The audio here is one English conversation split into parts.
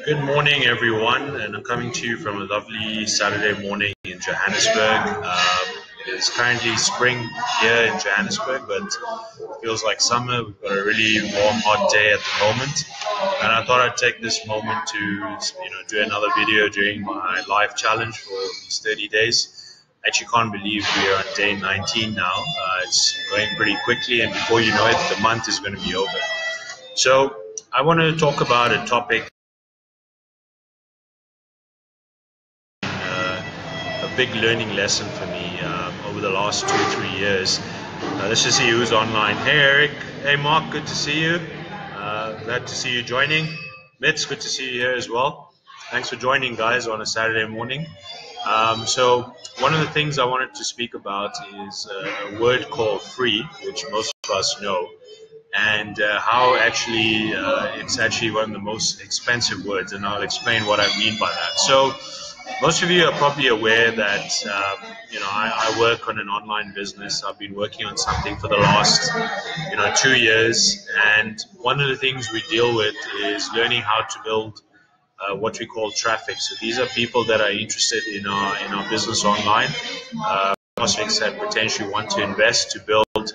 Good morning, everyone, and I'm coming to you from a lovely Saturday morning in Johannesburg. It is currently spring here in Johannesburg, but it feels like summer. We've got a really warm, hot day at the moment, and I thought I'd take this moment to, do another video during my live challenge for these 30 days. I actually can't believe we are on day 19 now. It's going pretty quickly, and before you know it, the month is going to be over. So I want to talk about a topic. A big learning lesson for me over the last 2 or 3 years. Let's just see who's online. Hey Eric, hey Mark, good to see you. Glad to see you joining. Mitz, good to see you here as well. Thanks for joining, guys, on a Saturday morning. So one of the things I wanted to speak about is a word called free, which most of us know, and how actually it's actually one of the most expensive words, and I'll explain what I mean by that. So most of you are probably aware that I work on an online business. I've been working on something for the last 2 years, and one of the things we deal with is learning how to build what we call traffic. So these are people that are interested in our business online, prospects that potentially want to invest to build a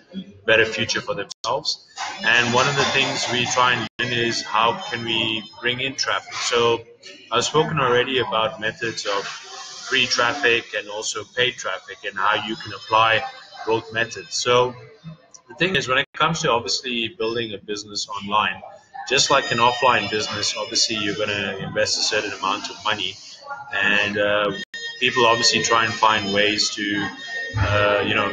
better future for themselves. And one of the things we try and learn is how can we bring in traffic. So I've spoken already about methods of free traffic and also paid traffic and how you can apply both methods. So the thing is, when it comes to obviously building a business online, just like an offline business, obviously you're going to invest a certain amount of money, and people obviously try and find ways to,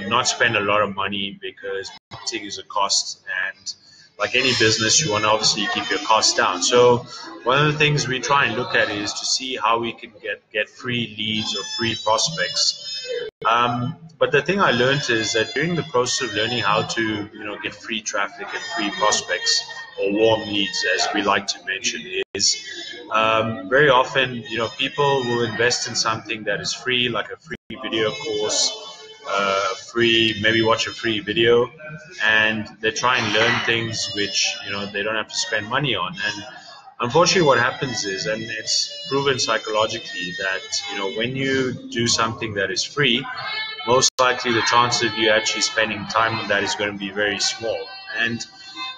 not spend a lot of money because marketing is a cost, and like any business, you want to obviously keep your costs down. So one of the things we try and look at is to see how we can get free leads or free prospects. But the thing I learned is that during the process of learning how to, get free traffic and free prospects or warm leads, as we like to mention, is very often, people will invest in something that is free, like a free video course, maybe watch a free video, and they try and learn things which, they don't have to spend money on. And unfortunately, what happens is, and it's proven psychologically, that when you do something that is free, most likely the chance of you actually spending time on that is going to be very small. And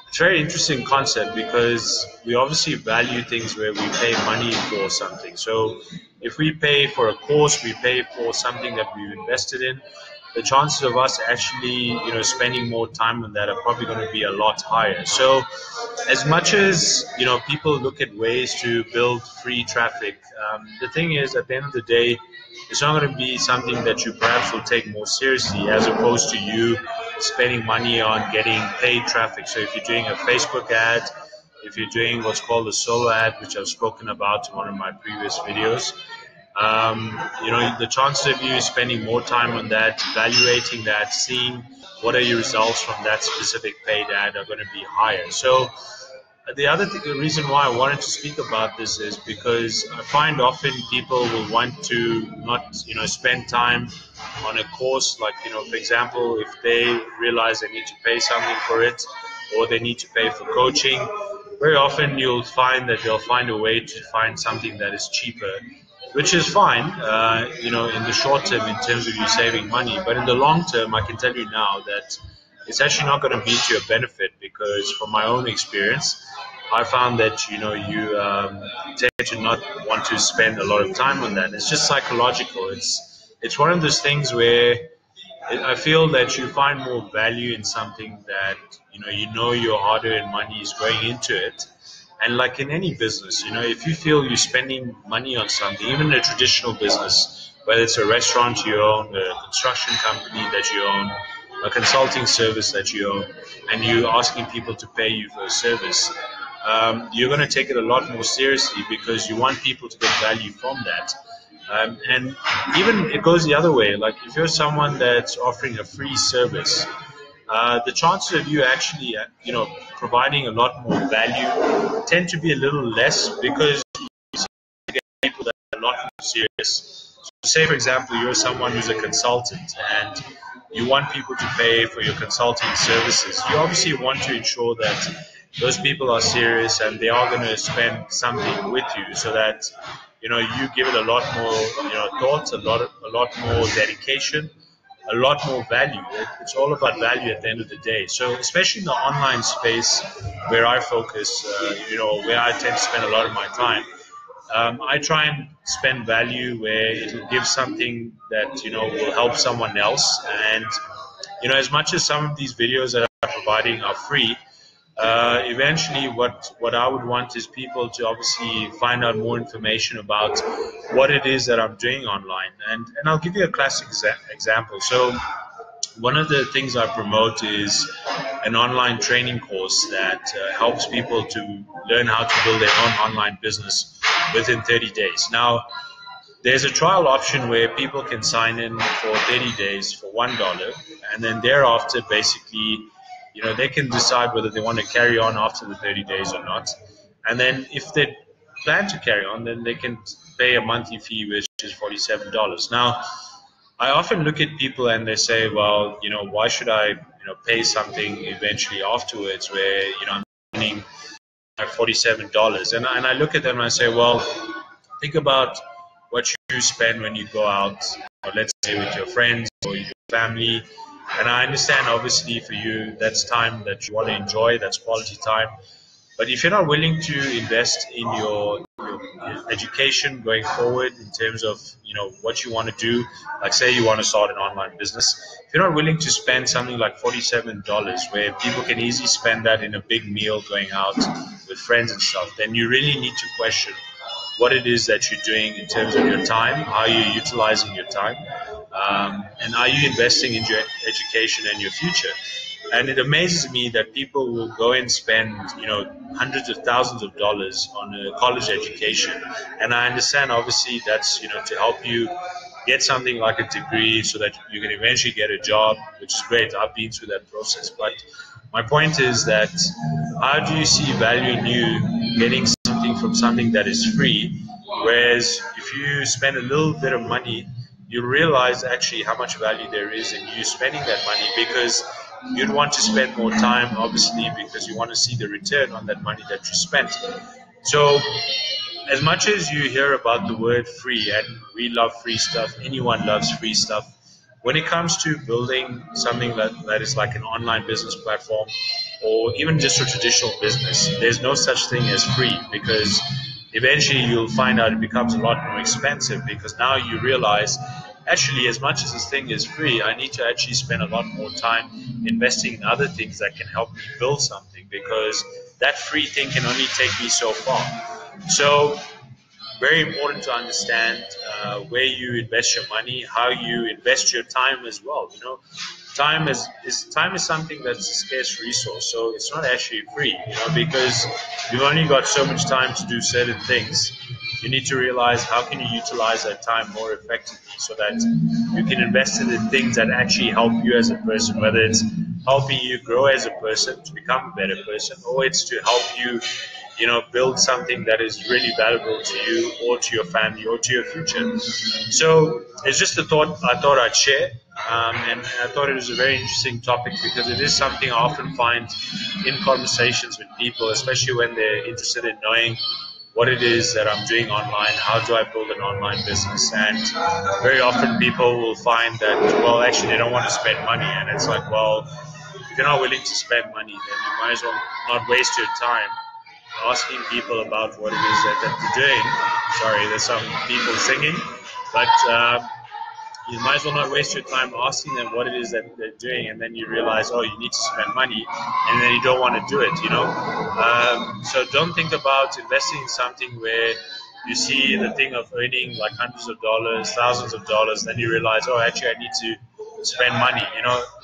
it's a very interesting concept because we obviously value things where we pay money for something. So if we pay for a course, we pay for something that we've invested in, the chances of us actually, spending more time on that are probably going to be a lot higher. So as much as, people look at ways to build free traffic, the thing is, at the end of the day, it's not going to be something that you perhaps will take more seriously as opposed to you spending money on getting paid traffic. So if you're doing a Facebook ad, if you're doing what's called a solo ad, which I've spoken about in one of my previous videos, the chances of you spending more time on that, evaluating that, seeing what are your results from that specific paid ad are going to be higher. So the other reason why I wanted to speak about this is because I find often people will want to not, spend time on a course, like, for example, if they realize they need to pay something for it or they need to pay for coaching, very often you'll find that they'll find a way to find something that is cheaper, which is fine, in the short term in terms of you saving money. But in the long term, I can tell you now that it's actually not going to be to your benefit, because from my own experience, I found that you tend to not want to spend a lot of time on that. It's just psychological. It's one of those things where I feel that you find more value in something that your hard-earned money is going into it. And like in any business, if you feel you're spending money on something, even a traditional business, whether it's a restaurant you own, a construction company that you own, a consulting service that you own, and you're asking people to pay you for a service, you're going to take it a lot more seriously because you want people to get value from that. And even it goes the other way. Like if you're someone that's offering a free service, the chances of you actually, providing a lot more value tend to be a little less because you get people that are a lot more serious. So say, for example, you're someone who's a consultant and you want people to pay for your consulting services. You obviously want to ensure that those people are serious and they are going to spend something with you, so that you give it a lot more thought, a lot more dedication, a lot more value. It's all about value at the end of the day. So especially in the online space where I focus, where I tend to spend a lot of my time, I try and spend value where it'll give something that will help someone else. And as much as some of these videos that I'm providing are free, eventually what I would want is people to obviously find out more information about what it is that I'm doing online. And I'll give you a classic example. So one of the things I promote is an online training course that helps people to learn how to build their own online business within 30 days. Now, there's a trial option where people can sign in for 30 days for $1, and then thereafter, basically, they can decide whether they want to carry on after the 30 days or not. And then if they plan to carry on, then they can pay a monthly fee, which is $47. Now, I often look at people and they say, well, why should I, pay something eventually afterwards where, I'm earning $47? And I look at them and I say, well, think about what you spend when you go out, or let's say with your friends or your family. And I understand, obviously, for you, that's time that you want to enjoy, that's quality time. But if you're not willing to invest in your education going forward in terms of what you want to do, like say you want to start an online business, if you're not willing to spend something like $47, where people can easily spend that in a big meal going out with friends and stuff, then you really need to question what it is that you're doing in terms of your time, how you're utilizing your time, and are you investing in your education and your future. And it amazes me that people will go and spend, hundreds of thousands of dollars on a college education. And I understand, obviously, that's, to help you get something like a degree so that you can eventually get a job, which is great. I've been through that process. But my point is that how do you see value in you getting something from something that is free? Whereas if you spend a little bit of money, you realize actually how much value there is in you spending that money, because you'd want to spend more time, obviously, because you want to see the return on that money that you spent. So as much as you hear about the word free, and we love free stuff, anyone loves free stuff, when it comes to building something that is like an online business platform, or even just a traditional business, there's no such thing as free, because eventually you'll find out it becomes a lot more expensive, because now you realize, actually, as much as this thing is free, I need to actually spend a lot more time investing in other things that can help me build something, because that free thing can only take me so far. So very important to understand where you invest your money, how you invest your time as well. Time is something that's a scarce resource, so it's not actually free. Because you've only got so much time to do certain things. You need to realize how can you utilize that time more effectively, so that you can invest it in things that actually help you as a person, whether it's helping you grow as a person to become a better person, or it's to help you build something that is really valuable to you or to your family or to your future. So it's just a thought I thought I'd share. And I thought it was a very interesting topic, because it is something I often find in conversations with people, especially when they're interested in knowing what it is that I'm doing online, how do I build an online business. And very often people will find that, well, actually they don't want to spend money. And it's like, well, if you're not willing to spend money, then you might as well not waste your time asking people about what it is that they're doing. Sorry, there's some people singing, but you might as well not waste your time asking them what it is that they're doing, and then you realize, oh, you need to spend money, and then you don't want to do it, So don't think about investing in something where you see the thing of earning like hundreds of dollars, thousands of dollars, then you realize, oh, actually I need to spend money.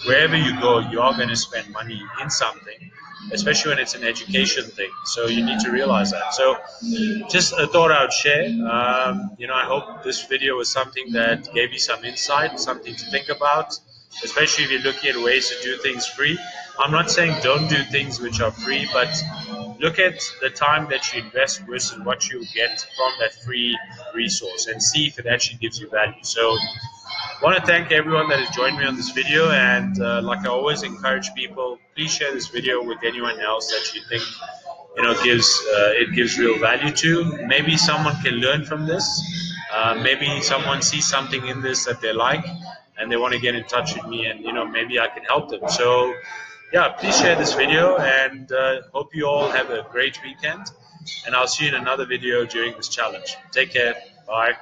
Wherever you go, you are going to spend money in something, especially when it's an education thing. So you need to realize that. So just a thought I would share. I hope this video was something that gave you some insight, something to think about, especially if you're looking at ways to do things free. I'm not saying don't do things which are free, but look at the time that you invest versus what you get from that free resource, and see if it actually gives you value. So want to thank everyone that has joined me on this video, and like I always encourage people, please share this video with anyone else that you think gives real value to. Maybe someone can learn from this. Maybe someone sees something in this that they like, and they want to get in touch with me, and maybe I can help them. So yeah, please share this video, and hope you all have a great weekend. And I'll see you in another video during this challenge. Take care. Bye.